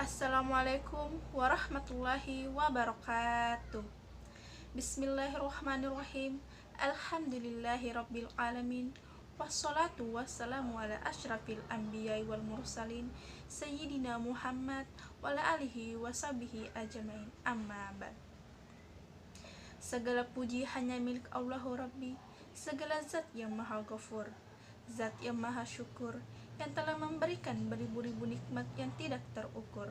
Assalamualaikum warahmatullahi wabarakatuh. Bismillahirrahmanirrahim. Alhamdulillahi rabbil alamin. Wassalatu wassalamu ala asyrafil anbiya'i wal mursalin Sayyidina Muhammad wa ala alihi washabihi ajmain. Amma ba'd. Segala puji hanya milik Allahu Rabbi, segala zat yang maha ghafur, zat yang maha syukur, yang telah memberikan beribu-ribu nikmat yang tidak terukur.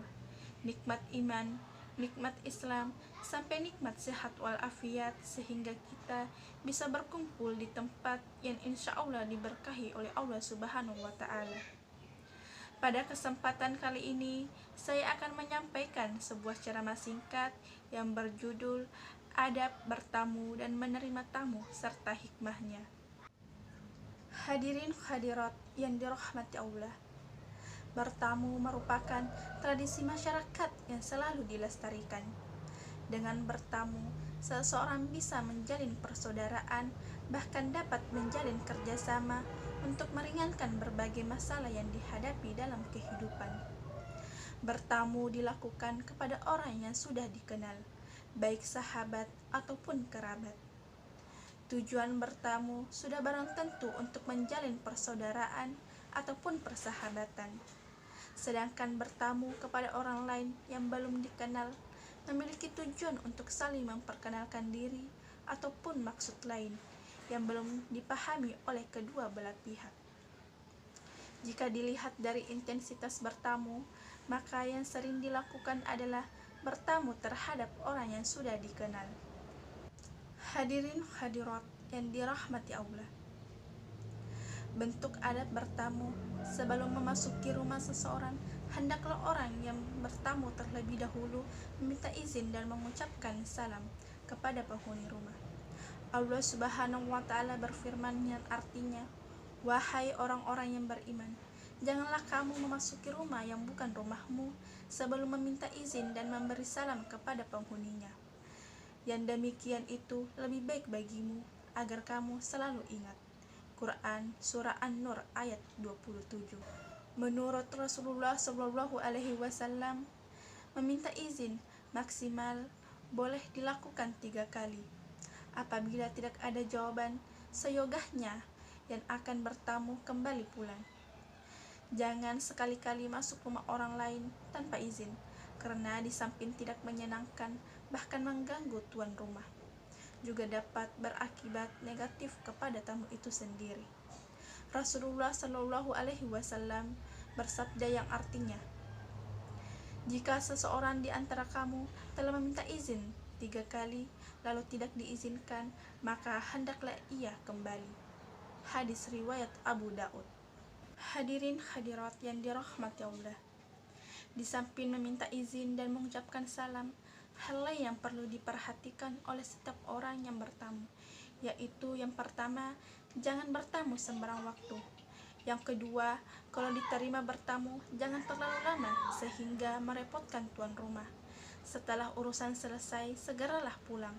Nikmat iman, nikmat Islam, sampai nikmat sehat walafiat, sehingga kita bisa berkumpul di tempat yang insya Allah diberkahi oleh Allah Subhanahu wa Ta'ala. Pada kesempatan kali ini, saya akan menyampaikan sebuah ceramah singkat yang berjudul Adab Bertamu dan Menerima Tamu serta Hikmahnya. Hadirin hadirat yang dirahmati Allah, bertamu merupakan tradisi masyarakat yang selalu dilestarikan. Dengan bertamu, seseorang bisa menjalin persaudaraan, bahkan dapat menjalin kerjasama untuk meringankan berbagai masalah yang dihadapi dalam kehidupan. Bertamu dilakukan kepada orang yang sudah dikenal, baik sahabat ataupun kerabat. Tujuan bertamu sudah barang tentu untuk menjalin persaudaraan ataupun persahabatan. Sedangkan bertamu kepada orang lain yang belum dikenal memiliki tujuan untuk saling memperkenalkan diri ataupun maksud lain yang belum dipahami oleh kedua belah pihak. Jika dilihat dari intensitas bertamu, maka yang sering dilakukan adalah bertamu terhadap orang yang sudah dikenal. Hadirin hadirat yang dirahmati Allah, bentuk adab bertamu sebelum memasuki rumah seseorang, hendaklah orang yang bertamu terlebih dahulu meminta izin dan mengucapkan salam kepada penghuni rumah. Allah Subhanahu wa Ta'ala berfirman yang artinya, "Wahai orang-orang yang beriman, janganlah kamu memasuki rumah yang bukan rumahmu sebelum meminta izin dan memberi salam kepada penghuninya. Yang demikian itu lebih baik bagimu agar kamu selalu ingat." Quran Surah An-Nur ayat 27. Menurut Rasulullah SAW, meminta izin maksimal boleh dilakukan 3 kali. Apabila tidak ada jawaban, seyogahnya yang akan bertamu kembali pulang. Jangan sekali-kali masuk rumah orang lain tanpa izin, karena di samping tidak menyenangkan, bahkan mengganggu tuan rumah, juga dapat berakibat negatif kepada tamu itu sendiri. Rasulullah SAW bersabda yang artinya, "Jika seseorang di antara kamu telah meminta izin 3 kali, lalu tidak diizinkan, maka hendaklah ia kembali." Hadis riwayat Abu Daud. Hadirin hadirat yang dirahmati Allah, di samping meminta izin dan mengucapkan salam, hal lain yang perlu diperhatikan oleh setiap orang yang bertamu, yaitu yang pertama, jangan bertamu sembarang waktu. Yang kedua, kalau diterima bertamu, jangan terlalu lama sehingga merepotkan tuan rumah. Setelah urusan selesai, segeralah pulang.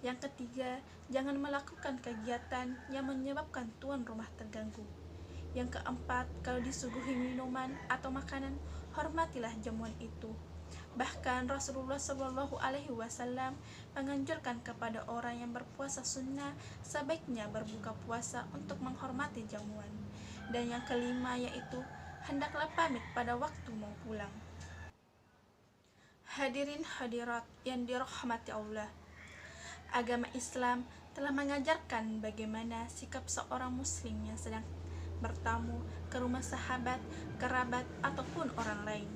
Yang ketiga, jangan melakukan kegiatan yang menyebabkan tuan rumah terganggu. Yang keempat, kalau disuguhi minuman atau makanan, hormatilah jamuan itu. Bahkan Rasulullah SAW menganjurkan kepada orang yang berpuasa sunnah sebaiknya berbuka puasa untuk menghormati jamuan. Dan yang kelima yaitu hendaklah pamit pada waktu mau pulang. Hadirin hadirat yang dirahmati Allah, agama Islam telah mengajarkan bagaimana sikap seorang muslim yang sedang bertamu ke rumah sahabat, kerabat, ataupun orang lain.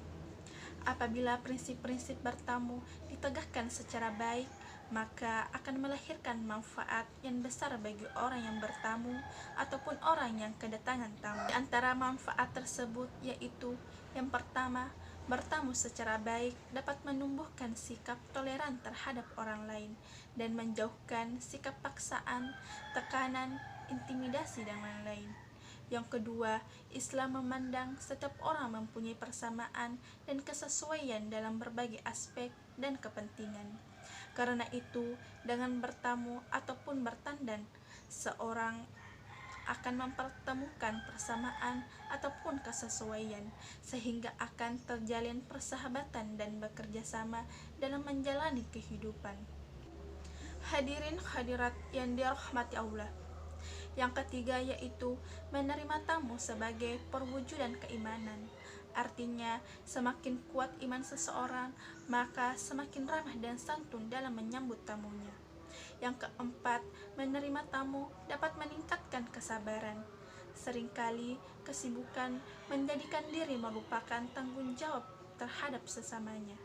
Apabila prinsip-prinsip bertamu ditegakkan secara baik, maka akan melahirkan manfaat yang besar bagi orang yang bertamu ataupun orang yang kedatangan tamu. Di antara manfaat tersebut yaitu, yang pertama, bertamu secara baik dapat menumbuhkan sikap toleran terhadap orang lain dan menjauhkan sikap paksaan, tekanan, intimidasi, dan lain-lain. Yang kedua, Islam memandang setiap orang mempunyai persamaan dan kesesuaian dalam berbagai aspek dan kepentingan. Karena itu, dengan bertamu ataupun bertandan seorang akan mempertemukan persamaan ataupun kesesuaian, sehingga akan terjalin persahabatan dan bekerja sama dalam menjalani kehidupan. Hadirin hadirat yang dirahmati Allah. Yang ketiga yaitu menerima tamu sebagai perwujudan keimanan. Artinya, semakin kuat iman seseorang, maka semakin ramah dan santun dalam menyambut tamunya. Yang keempat, menerima tamu dapat meningkatkan kesabaran. Seringkali kesibukan menjadikan diri melupakan tanggung jawab terhadap sesamanya.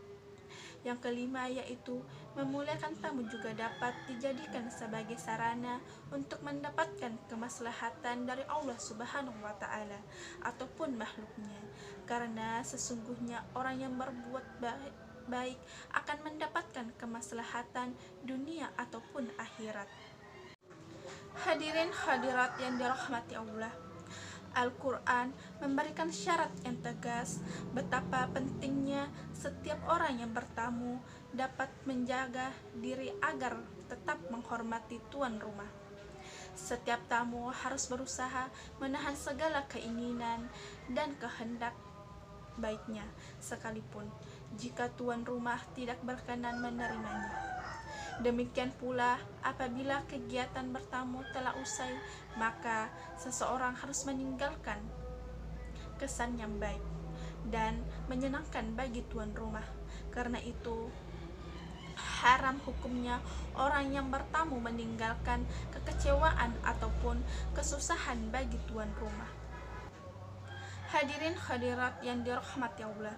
Yang kelima yaitu memuliakan tamu juga dapat dijadikan sebagai sarana untuk mendapatkan kemaslahatan dari Allah Subhanahu wa taala ataupun makhluknya. Karena sesungguhnya orang yang berbuat baik akan mendapatkan kemaslahatan dunia ataupun akhirat. Hadirin hadirat yang dirahmati Allah, Al-Quran memberikan syarat yang tegas betapa pentingnya setiap orang yang bertamu dapat menjaga diri agar tetap menghormati tuan rumah. Setiap tamu harus berusaha menahan segala keinginan dan kehendak baiknya, sekalipun jika tuan rumah tidak berkenan menerimanya. Demikian pula apabila kegiatan bertamu telah usai, maka seseorang harus meninggalkan kesan yang baik dan menyenangkan bagi tuan rumah. Karena itu haram hukumnya orang yang bertamu meninggalkan kekecewaan ataupun kesusahan bagi tuan rumah. Hadirin hadirat yang dirahmati Allah,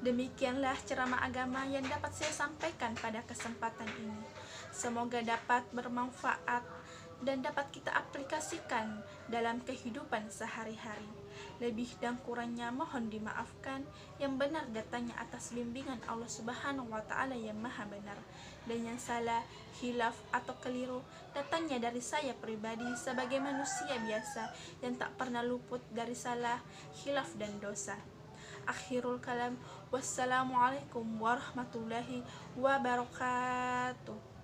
demikianlah ceramah agama yang dapat saya sampaikan pada kesempatan ini. Semoga dapat bermanfaat dan dapat kita aplikasikan dalam kehidupan sehari-hari. Lebih dan kurangnya mohon dimaafkan. Yang benar datangnya atas bimbingan Allah Subhanahu wa taala yang Maha Benar, dan yang salah, hilaf atau keliru datangnya dari saya pribadi sebagai manusia biasa yang tak pernah luput dari salah, hilaf dan dosa. Akhirul kalam, wassalamualaikum warahmatullahi wabarakatuh.